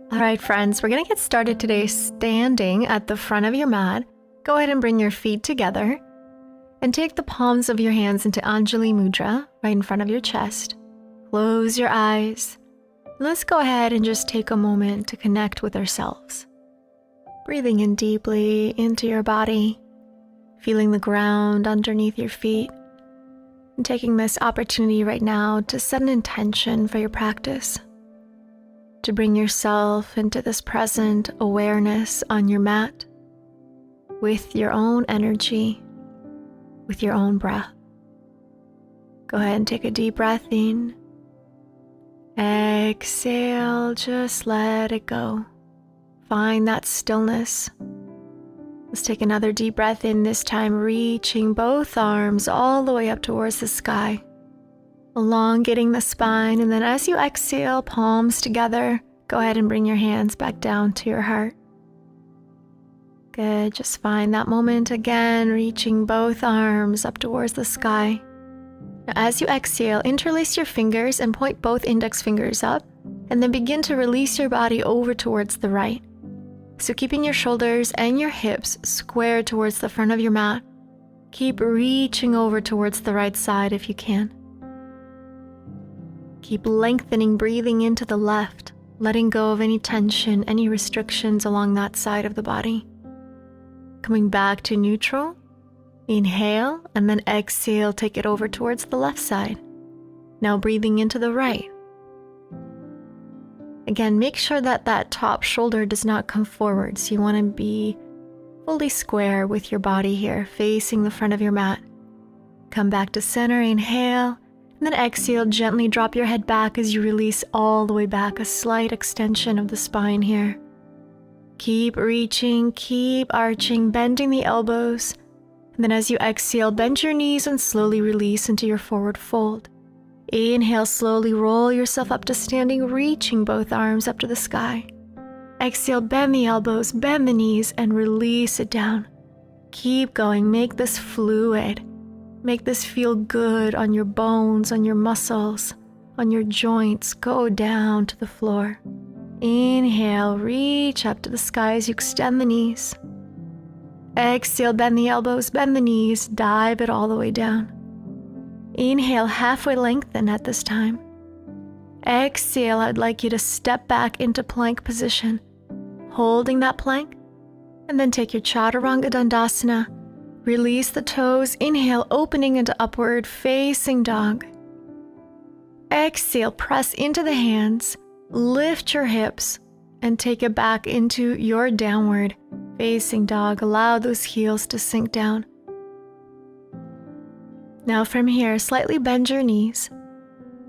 All right, friends, we're going to get started today standing at the front of your mat. Go ahead and bring your feet together and take the palms of your hands into Anjali Mudra right in front of your chest. Close your eyes. Let's go ahead and just take a moment to connect with ourselves. Breathing in deeply into your body, feeling the ground underneath your feet, and taking this opportunity right now to set an intention for your practice. To bring yourself into this present awareness on your mat with your own energy, with your own breath. Go ahead and take a deep breath in. Exhale, just let it go. Find that stillness. Let's take another deep breath in, this time reaching both arms all the way up towards the sky. Elongating the spine, and then as you exhale, palms together, go ahead and bring your hands back down to your heart. Good, just find that moment again, reaching both arms up towards the sky. Now, as you exhale, interlace your fingers and point both index fingers up, and then begin to release your body over towards the right. So keeping your shoulders and your hips square towards the front of your mat, keep reaching over towards the right side if you can. Keep lengthening, breathing into the left, letting go of any tension, any restrictions along that side of the body. Coming back to neutral, inhale, and then exhale, take it over towards the left side. Now breathing into the right. Again, make sure that that top shoulder does not come forward, so you want to be fully square with your body here, facing the front of your mat. Come back to center, inhale, and then exhale, gently drop your head back as you release all the way back, a slight extension of the spine here. Keep reaching, keep arching, bending the elbows. And then as you exhale, bend your knees and slowly release into your forward fold. Inhale, slowly roll yourself up to standing, reaching both arms up to the sky. Exhale, bend the elbows, bend the knees, and release it down. Keep going, make this fluid. Make this feel good on your bones, on your muscles, on your joints. Go down to the floor. Inhale, reach up to the sky as you extend the knees. Exhale, bend the elbows, bend the knees, dive it all the way down. Inhale, halfway lengthen at this time. Exhale, I'd like you to step back into plank position, holding that plank, and then take your Chaturanga Dandasana. Release the toes, inhale, opening into upward facing dog. Exhale, press into the hands, lift your hips, and take it back into your downward facing dog. Allow those heels to sink down. Now from here, slightly bend your knees.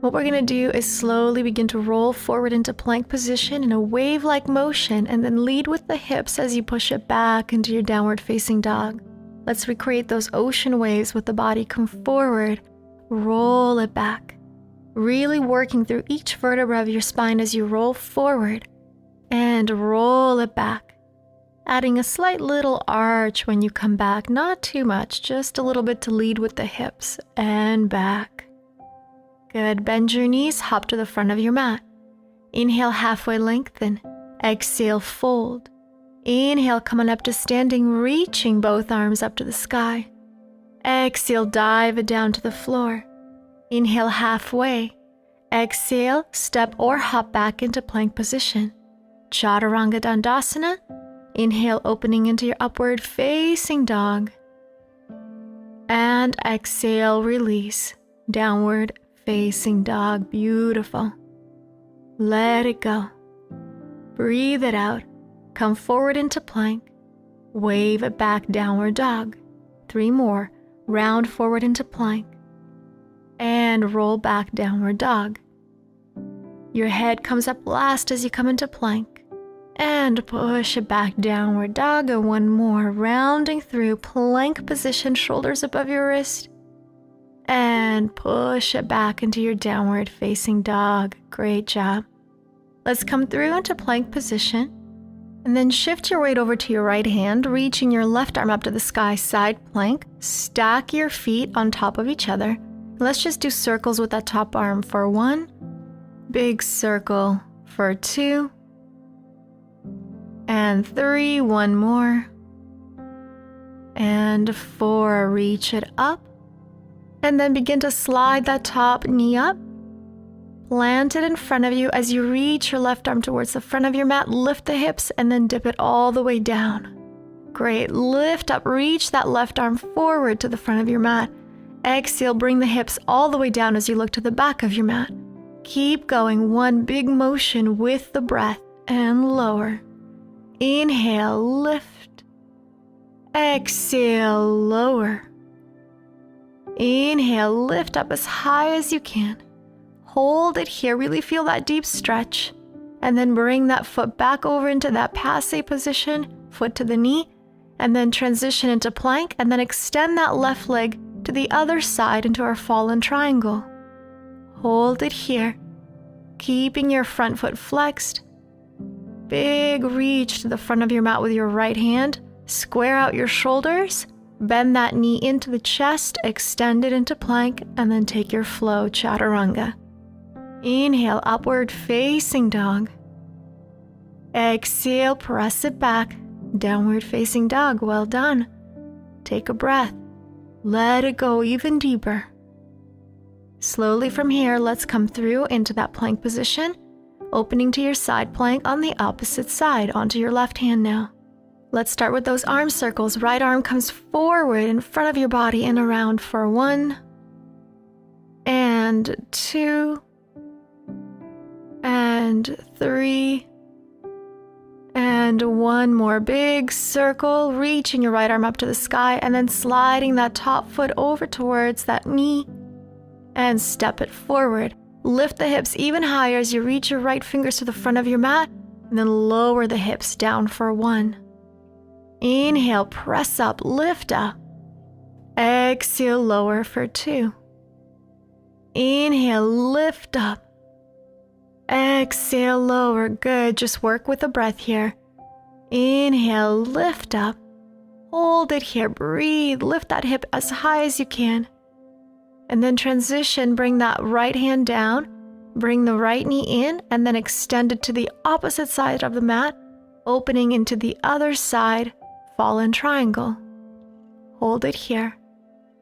What we're going to do is slowly begin to roll forward into plank position in a wave-like motion, and then lead with the hips as you push it back into your downward facing dog. Let's recreate those ocean waves with the body. Come forward, roll it back. Really working through each vertebra of your spine as you roll forward and roll it back. Adding a slight little arch when you come back, not too much, just a little bit to lead with the hips and back. Good, bend your knees, hop to the front of your mat. Inhale, halfway lengthen. Exhale, fold. Inhale, coming up to standing, reaching both arms up to the sky. Exhale, dive it down to the floor. Inhale, halfway. Exhale, step or hop back into plank position. Chaturanga Dandasana. Inhale, opening into your upward facing dog. And exhale, release. Downward facing dog. Beautiful. Let it go. Breathe it out. Come forward into plank. Wave it back, downward dog. 3 more. Round forward into plank. And roll back, downward dog. Your head comes up last as you come into plank. And push it back, downward dog. And 1 more. Rounding through plank position, shoulders above your wrist. And push it back into your downward facing dog. Great job. Let's come through into plank position. And then shift your weight over to your right hand, reaching your left arm up to the sky, side plank. Stack your feet on top of each other. Let's just do circles with that top arm for 1, big circle for 2, And 3, one more. And 4, reach it up. And then begin to slide that top knee up. Plant it in front of you. As you reach your left arm towards the front of your mat, lift the hips and then dip it all the way down. Great. Lift up, reach that left arm forward to the front of your mat. Exhale, bring the hips all the way down as you look to the back of your mat. Keep going, one big motion with the breath and lower. Inhale, lift. Exhale, lower. Inhale, lift up as high as you can. Hold it here, really feel that deep stretch. And then bring that foot back over into that passe position, foot to the knee, and then transition into plank, and then extend that left leg to the other side into our fallen triangle. Hold it here, keeping your front foot flexed. Big reach to the front of your mat with your right hand. Square out your shoulders, bend that knee into the chest, extend it into plank, and then take your flow, Chaturanga. Inhale, upward facing dog. Exhale, press it back, downward facing dog. Well done. Take a breath. Let it go even deeper. Slowly from here, let's come through into that plank position, opening to your side plank on the opposite side, onto your left hand now. Let's start with those arm circles. Right arm comes forward in front of your body and around for 1 and 2 and 3 and 1 more. Big circle, reaching your right arm up to the sky and then sliding that top foot over towards that knee and step it forward. Lift the hips even higher as you reach your right fingers to the front of your mat and then lower the hips down for 1. Inhale, press up, lift up. Exhale, lower for 2. Inhale, lift up. Exhale, lower. Good. Just work with the breath here. Inhale, lift up. Hold it here. Breathe. Lift that hip as high as you can. And then transition. Bring that right hand down. Bring the right knee in and then extend it to the opposite side of the mat, opening into the other side, fallen triangle. Hold it here.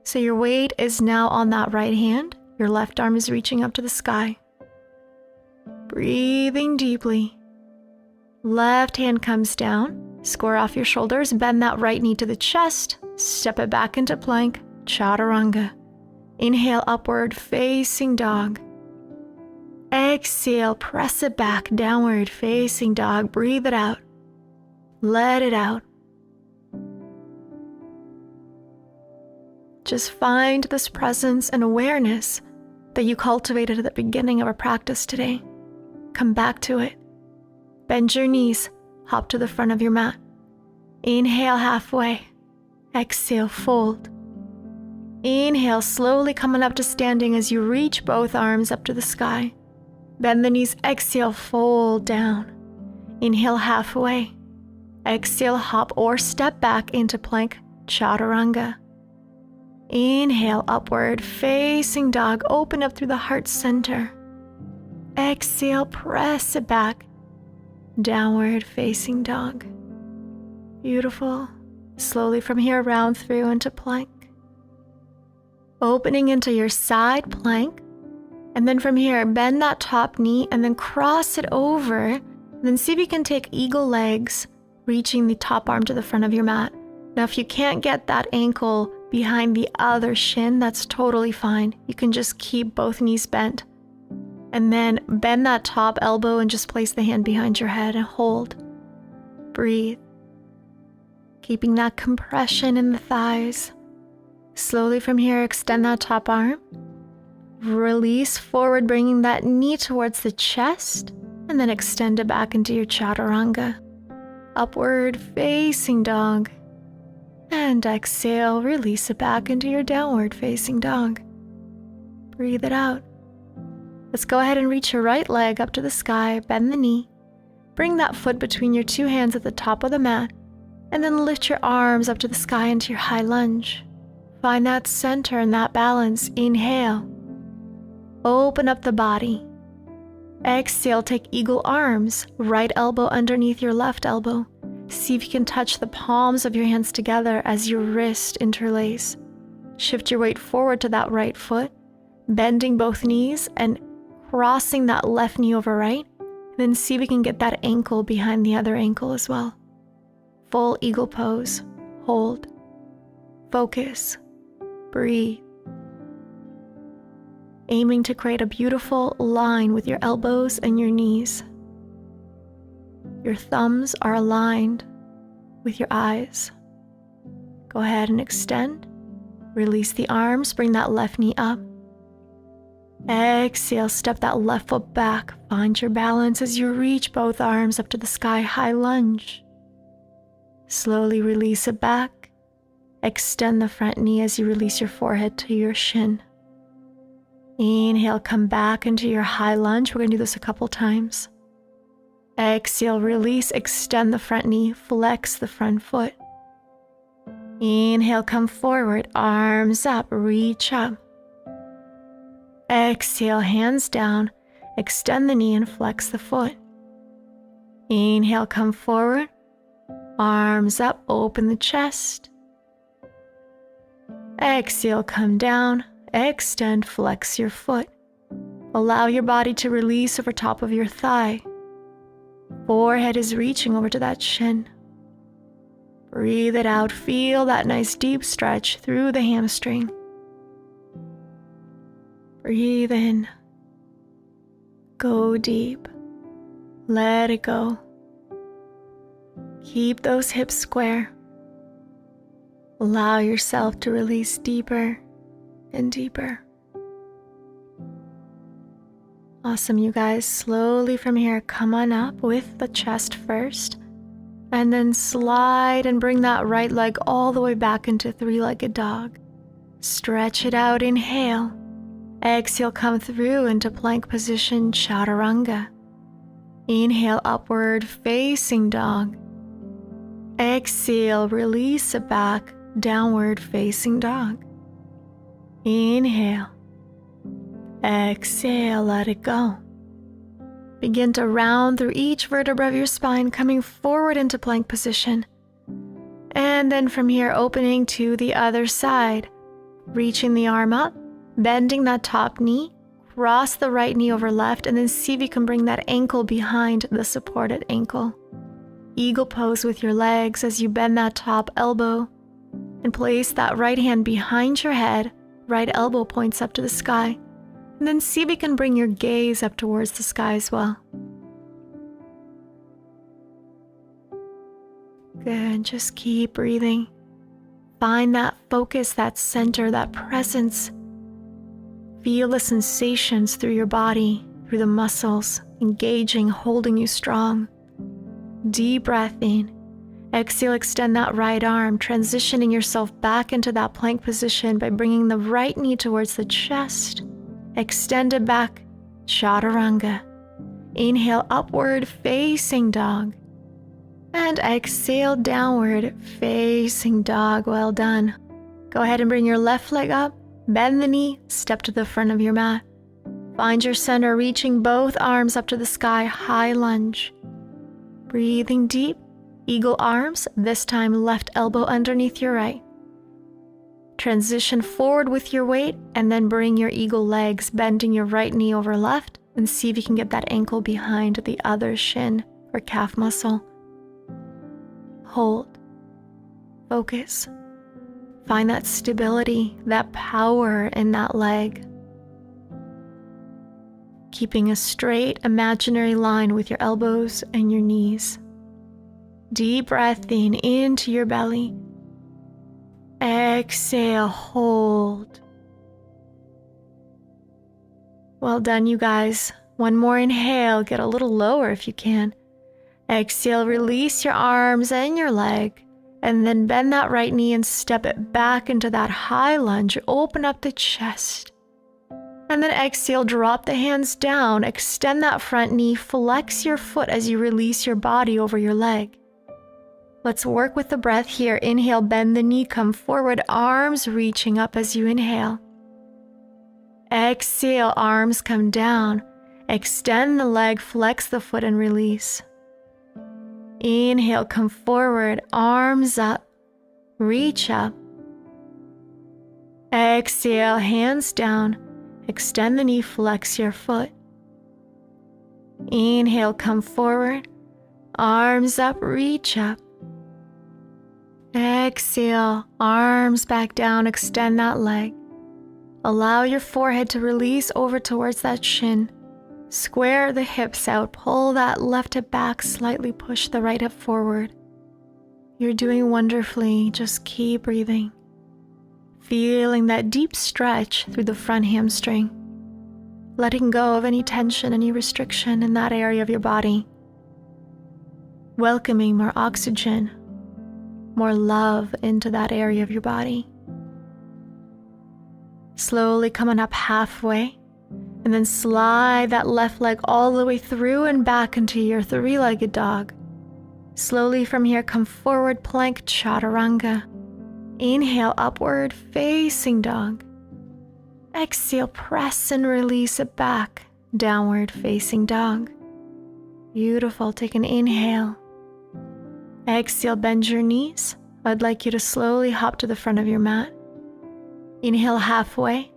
So your weight is now on that right hand. Your left arm is reaching up to the sky. Breathing deeply. Left hand comes down. Square off your shoulders. Bend that right knee to the chest. Step it back into plank. Chaturanga. Inhale, upward facing dog. Exhale, press it back. Downward facing dog. Breathe it out. Let it out. Just find this presence and awareness that you cultivated at the beginning of our practice today. Come back to it. Bend your knees, hop to the front of your mat. Inhale halfway. Exhale, fold. Inhale, slowly coming up to standing as you reach both arms up to the sky. Bend the knees, exhale, fold down. Inhale halfway. Exhale, hop or step back into plank, Chaturanga. Inhale, upward facing dog, open up through the heart center. Exhale, press it back, downward facing dog. Beautiful. Slowly from here, round through into plank. Opening into your side plank. And then from here, bend that top knee and then cross it over. And then see if you can take eagle legs, reaching the top arm to the front of your mat. Now, if you can't get that ankle behind the other shin, that's totally fine. You can just keep both knees bent. And then bend that top elbow and just place the hand behind your head and hold. Breathe. Keeping that compression in the thighs. Slowly from here, extend that top arm. Release forward, bringing that knee towards the chest. And then extend it back into your Chaturanga. Upward facing dog. And exhale, release it back into your downward facing dog. Breathe it out. Let's go ahead and reach your right leg up to the sky, bend the knee. Bring that foot between your two hands at the top of the mat, and then lift your arms up to the sky into your high lunge. Find that center and that balance. Inhale. Open up the body. Exhale, take eagle arms, right elbow underneath your left elbow. See if you can touch the palms of your hands together as your wrists interlace. Shift your weight forward to that right foot, bending both knees and crossing that left knee over right. Then see if we can get that ankle behind the other ankle as well. Full eagle pose. Hold. Focus. Breathe. Aiming to create a beautiful line with your elbows and your knees. Your thumbs are aligned with your eyes. Go ahead and extend. Release the arms, bring that left knee up. Exhale, step that left foot back. Find your balance as you reach both arms up to the sky, high lunge. Slowly release it back. Extend the front knee as you release your forehead to your shin. Inhale, come back into your high lunge. We're going to do this a couple times. Exhale, release, extend the front knee, flex the front foot. Inhale, come forward, arms up, reach up. Exhale, hands down, extend the knee and flex the foot. Inhale, come forward, arms up, open the chest. Exhale, come down, extend, flex your foot. Allow your body to release over top of your thigh. Forehead is reaching over to that shin. Breathe it out. Feel that nice deep stretch through the hamstring. Breathe in. Go deep. Let it go. Keep those hips square. Allow yourself to release deeper and deeper. Awesome, you guys. Slowly from here, come on up with the chest first, and then slide and bring that right leg all the way back into three-legged dog. Stretch it out, inhale. Exhale, come through into plank position, Chaturanga. Inhale, upward facing dog. Exhale, release it back, downward facing dog. Inhale. Exhale, let it go. Begin to round through each vertebra of your spine, coming forward into plank position. And then from here, opening to the other side. Reaching the arm up, bending that top knee, cross the right knee over left, and then see if you can bring that ankle behind the supported ankle. Eagle pose with your legs as you bend that top elbow and place that right hand behind your head, right elbow points up to the sky. And then see if you can bring your gaze up towards the sky as well. Good, just keep breathing. Find that focus, that center, that presence. Feel the sensations through your body, through the muscles, engaging, holding you strong. Deep breath in. Exhale, extend that right arm, transitioning yourself back into that plank position by bringing the right knee towards the chest. Extend it back, Chaturanga. Inhale, upward facing dog. And exhale, downward facing dog. Well done. Go ahead and bring your left leg up, bend the knee, step to the front of your mat. Find your center, reaching both arms up to the sky, high lunge. Breathing deep, eagle arms, this time left elbow underneath your right. Transition forward with your weight and then bring your eagle legs, bending your right knee over left, and see if you can get that ankle behind the other shin or calf muscle. Hold. Focus. Find that stability, that power in that leg. Keeping a straight imaginary line with your elbows and your knees. Deep breath in into your belly. Exhale, hold. Well done, you guys. One more inhale, get a little lower if you can. Exhale, release your arms and your leg, and then bend that right knee and step it back into that high lunge. Open up the chest. And then exhale, drop the hands down, extend that front knee, flex your foot as you release your body over your leg. Let's work with the breath here. Inhale, bend the knee, come forward, arms reaching up as you inhale. Exhale, arms come down. Extend the leg, flex the foot and release. Inhale, come forward, arms up, reach up. Exhale, hands down, extend the knee, flex your foot. Inhale, come forward, arms up, reach up. Exhale, arms back down, extend that leg. Allow your forehead to release over towards that shin. Square the hips out, pull that left hip back, slightly push the right hip forward. You're doing wonderfully, just keep breathing. Feeling that deep stretch through the front hamstring. Letting go of any tension, any restriction in that area of your body. Welcoming more oxygen, more love into that area of your body. Slowly coming up halfway, and then slide that left leg all the way through and back into your three-legged dog. Slowly from here, come forward, plank Chaturanga. Inhale, upward facing dog. Exhale, press and release it back, downward facing dog. Beautiful, take an inhale. Exhale, bend your knees. I'd like you to slowly hop to the front of your mat. Inhale halfway.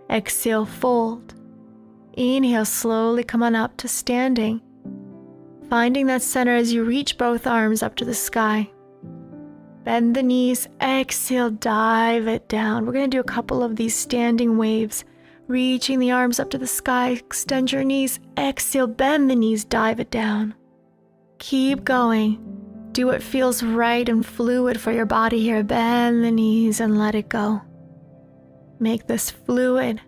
Exhale, fold. Inhale, slowly come on up to standing. Finding that center as you reach both arms up to the sky. Bend the knees, exhale, dive it down. We're going to do a couple of these standing waves. Reaching the arms up to the sky, extend your knees, exhale, bend the knees, dive it down. Keep going. Do what feels right and fluid for your body here. Bend the knees and let it go. Make this fluid.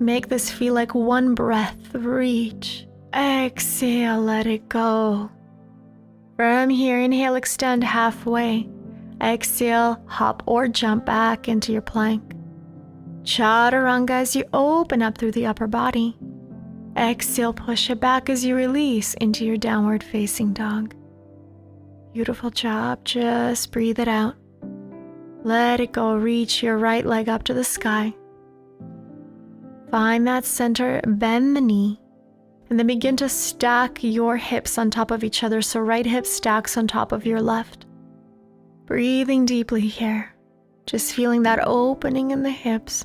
Make this feel like one breath. Reach. Exhale, let it go. From here, inhale, extend halfway. Exhale, hop or jump back into your plank. Chaturanga as you open up through the upper body. Exhale, push it back as you release into your downward facing dog. Beautiful job. Just breathe it out. Let it go. Reach your right leg up to the sky. Find that center, bend the knee, and then begin to stack your hips on top of each other. So right hip stacks on top of your left. Breathing deeply here. Just feeling that opening in the hips.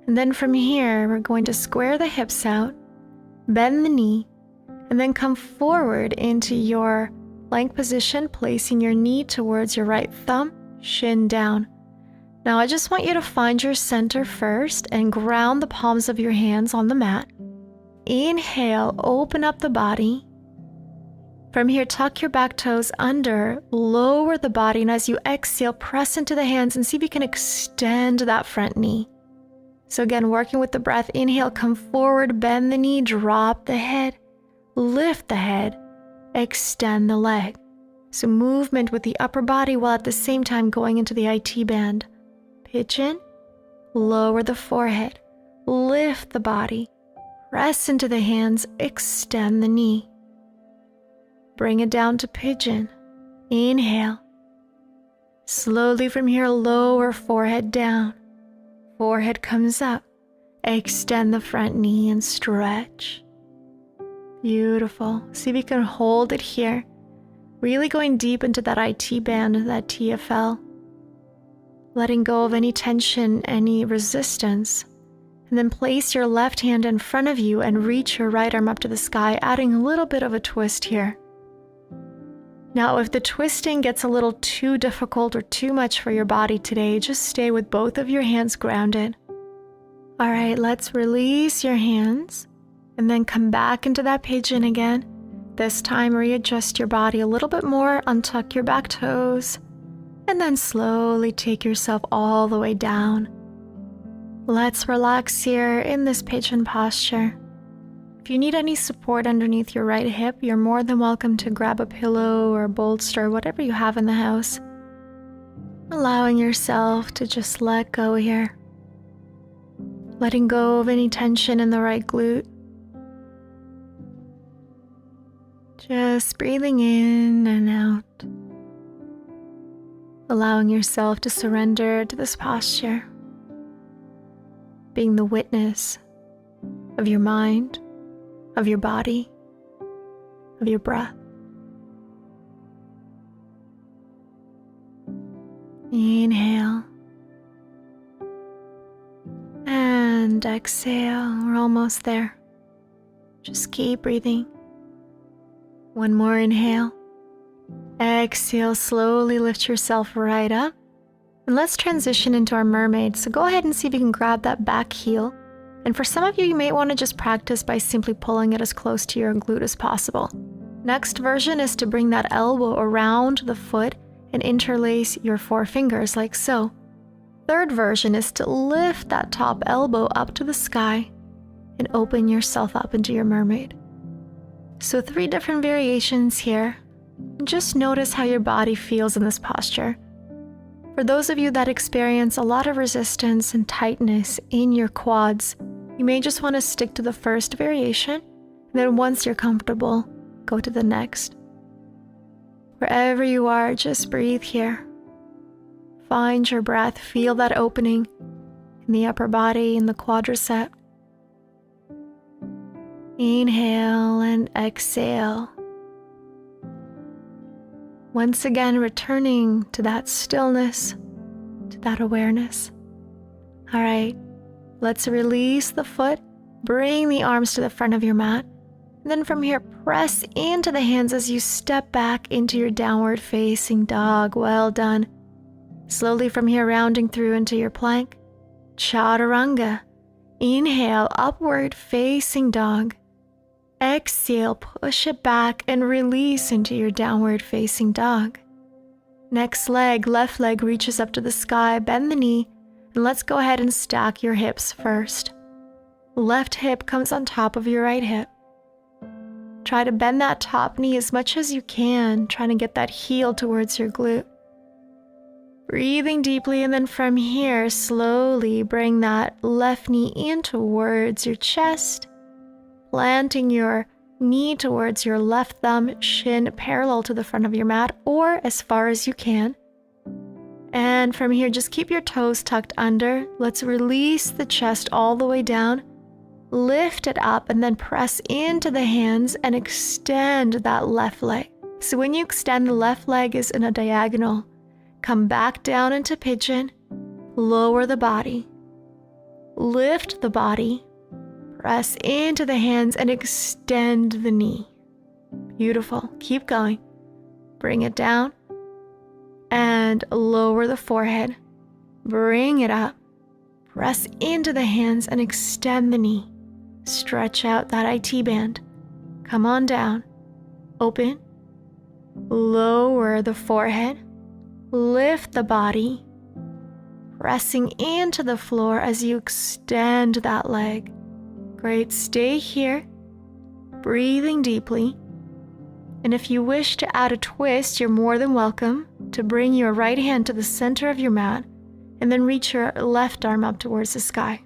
And then from here, we're going to square the hips out, bend the knee, and then come forward into your plank position, placing your knee towards your right thumb, shin down. Now I just want you to find your center first and ground the palms of your hands on the mat. Inhale, open up the body. From here, tuck your back toes under, lower the body, and as you exhale, press into the hands and see if you can extend that front knee. So again, working with the breath, inhale, come forward, bend the knee, drop the head, lift the head, extend the leg. So movement with the upper body while at the same time going into the IT band. Pigeon, lower the forehead, lift the body, press into the hands, extend the knee. Bring it down to pigeon. Inhale. Slowly from here, lower forehead down. Forehead comes up. Extend the front knee and stretch. Beautiful. See if you can hold it here. Really going deep into that IT band, that TFL. Letting go of any tension, any resistance. And then place your left hand in front of you and reach your right arm up to the sky, adding a little bit of a twist here. Now, if the twisting gets a little too difficult or too much for your body today, just stay with both of your hands grounded. All right, let's release your hands and then come back into that pigeon again. This time, readjust your body a little bit more, untuck your back toes, and then slowly take yourself all the way down. Let's relax here in this pigeon posture. If you need any support underneath your right hip, you're more than welcome to grab a pillow or a bolster, whatever you have in the house. Allowing yourself to just let go here. Letting go of any tension in the right glute. Just breathing in and out. Allowing yourself to surrender to this posture. Being the witness of your mind, of your body, of your breath. Inhale. And exhale. We're almost there. Just keep breathing. One more inhale. Exhale, slowly lift yourself right up. And let's transition into our mermaid. So go ahead and see if you can grab that back heel. And for some of you, you may want to just practice by simply pulling it as close to your glute as possible. Next version is to bring that elbow around the foot and interlace your four fingers like so. Third version is to lift that top elbow up to the sky and open yourself up into your mermaid. So 3 different variations here. Just notice how your body feels in this posture. For those of you that experience a lot of resistance and tightness in your quads, you may just want to stick to the first variation, and then once you're comfortable, go to the next. Wherever you are, just breathe here. Find your breath, feel that opening in the upper body, in the quadricep. Inhale and exhale. Once again, returning to that stillness, to that awareness. All right, let's release the foot, bring the arms to the front of your mat, and then from here, press into the hands as you step back into your downward facing dog. Well done. Slowly from here, rounding through into your plank. Chaturanga. Inhale, upward facing dog. Exhale, push it back and release into your downward facing dog. Next leg, left leg reaches up to the sky, bend the knee, and let's go ahead and stack your hips first. Left hip comes on top of your right hip. Try to bend that top knee as much as you can, trying to get that heel towards your glute. Breathing deeply, and then from here, slowly bring that left knee in towards your chest, planting your knee towards your left thumb, shin parallel to the front of your mat, or as far as you can. And from here, just keep your toes tucked under. Let's release the chest all the way down. Lift it up and then press into the hands and extend that left leg. So when you extend, the left leg is in a diagonal. Come back down into pigeon. Lower the body. Lift the body. Press into the hands and extend the knee. Beautiful. Keep going. Bring it down. And lower the forehead. Bring it up. Press into the hands and extend the knee. Stretch out that IT band. Come on down. Open. Lower the forehead. Lift the body. Pressing into the floor as you extend that leg. Great. Stay here. Breathing deeply. And if you wish to add a twist, you're more than welcome to bring your right hand to the center of your mat and then reach your left arm up towards the sky.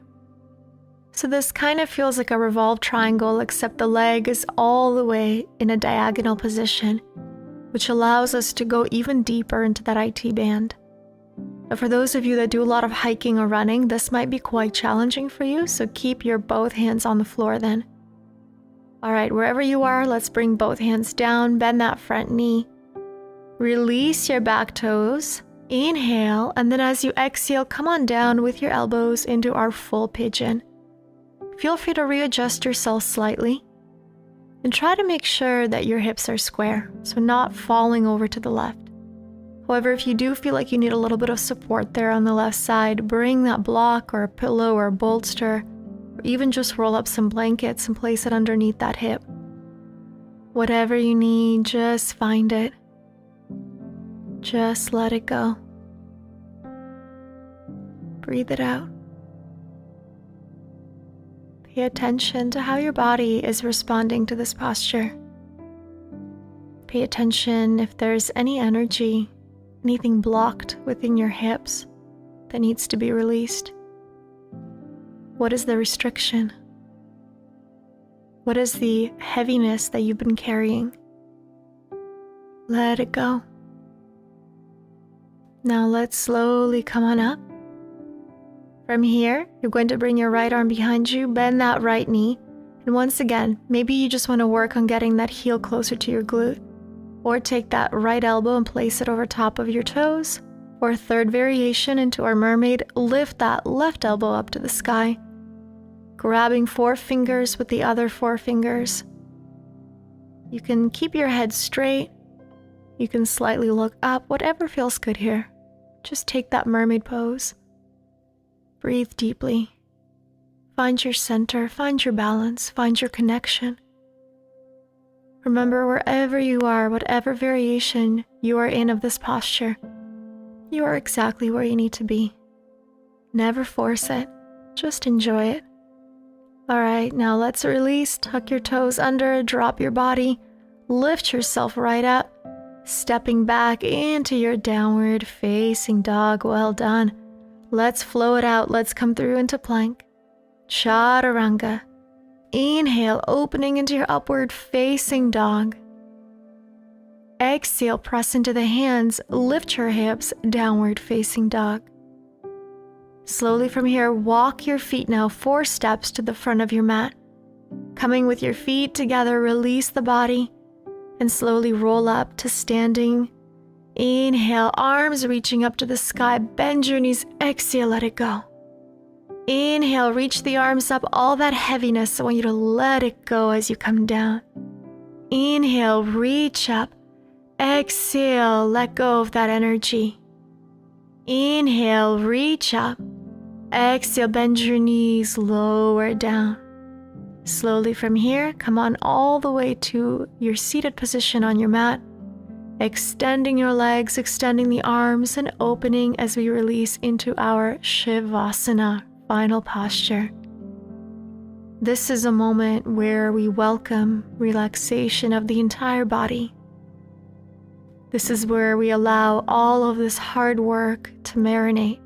So this kind of feels like a revolved triangle, except the leg is all the way in a diagonal position, which allows us to go even deeper into that IT band. But for those of you that do a lot of hiking or running, this might be quite challenging for you, so keep your both hands on the floor then. All right, wherever you are, let's bring both hands down, bend that front knee. Release your back toes. Inhale, and then as you exhale, come on down with your elbows into our full pigeon. Feel free to readjust yourself slightly and try to make sure that your hips are square, so not falling over to the left. However, if you do feel like you need a little bit of support there on the left side, bring that block or a pillow or a bolster, or even just roll up some blankets and place it underneath that hip. Whatever you need, just find it. Just let it go. Breathe it out. Pay attention to how your body is responding to this posture. Pay attention if there's any energy, anything blocked within your hips that needs to be released. What is the restriction? What is the heaviness that you've been carrying? Let it go. Now let's slowly come on up. From here, you're going to bring your right arm behind you, bend that right knee, and once again, maybe you just want to work on getting that heel closer to your glute, or take that right elbow and place it over top of your toes, For a third variation into our mermaid, lift that left elbow up to the sky, grabbing 4 fingers with the other 4 fingers. You can keep your head straight. You can slightly look up, whatever feels good here. Just take that mermaid pose. Breathe deeply. Find your center, find your balance, find your connection. Remember, wherever you are, whatever variation you are in of this posture, you are exactly where you need to be. Never force it, just enjoy it. All right, now let's release. Tuck your toes under, drop your body, lift yourself right up, stepping back into your downward facing dog. Well done. Let's flow it out. Let's come through into plank. Chaturanga. Inhale, opening into your upward facing dog. Exhale, press into the hands, lift your hips, downward facing dog. Slowly from here, walk your feet now 4 steps to the front of your mat. Coming with your feet together, release the body and slowly roll up to standing. Inhale, arms reaching up to the sky, bend your knees, exhale, let it go. Inhale, reach the arms up, all that heaviness, I want you to let it go as you come down. Inhale, reach up. Exhale, let go of that energy. Inhale, reach up. Exhale, bend your knees, lower down. Slowly from here, come on all the way to your seated position on your mat. Extending your legs, extending the arms, and opening as we release into our Shavasana, final posture. This is a moment where we welcome relaxation of the entire body. This is where we allow all of this hard work to marinate.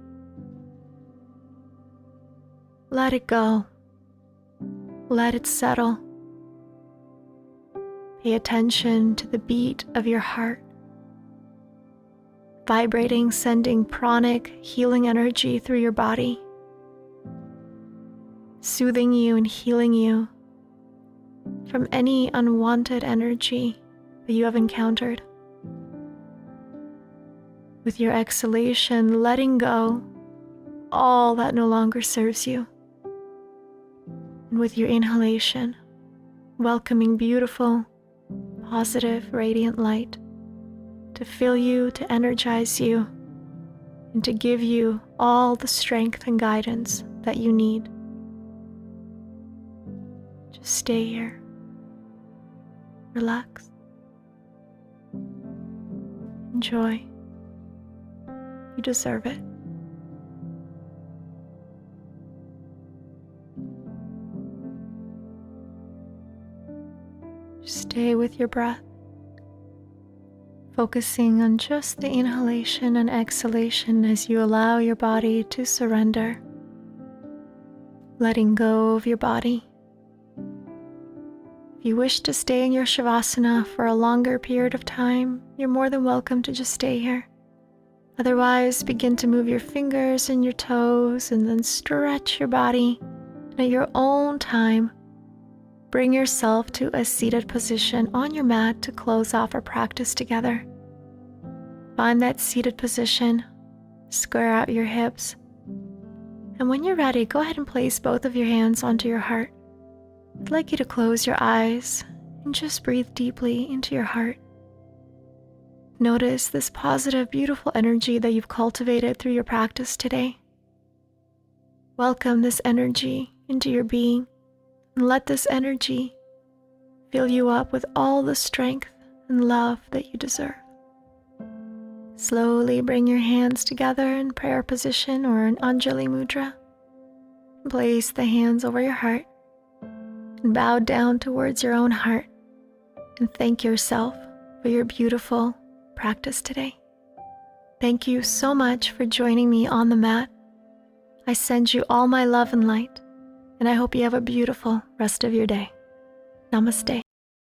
Let it go. Let it settle. Pay attention to the beat of your heart, vibrating, sending pranic, healing energy through your body, soothing you and healing you from any unwanted energy that you have encountered. With your exhalation, letting go all that no longer serves you. And with your inhalation, welcoming beautiful, positive, radiant light to fill you, to energize you, and to give you all the strength and guidance that you need. Just stay here. Relax. Enjoy. You deserve it. Just stay with your breath, focusing on just the inhalation and exhalation as you allow your body to surrender, letting go of your body. If you wish to stay in your Shavasana for a longer period of time, you're more than welcome to just stay here. Otherwise, begin to move your fingers and your toes and then stretch your body. And at your own time, bring yourself to a seated position on your mat to close off our practice together. Find that seated position, square out your hips, and when you're ready, go ahead and place both of your hands onto your heart. I'd like you to close your eyes and just breathe deeply into your heart. Notice this positive, beautiful energy that you've cultivated through your practice today. Welcome this energy into your being and let this energy fill you up with all the strength and love that you deserve. Slowly bring your hands together in prayer position or an Anjali Mudra. Place the hands over your heart and bow down towards your own heart and thank yourself for your beautiful practice today. Thank you so much for joining me on the mat. I send you all my love and light, and I hope you have a beautiful rest of your day. Namaste.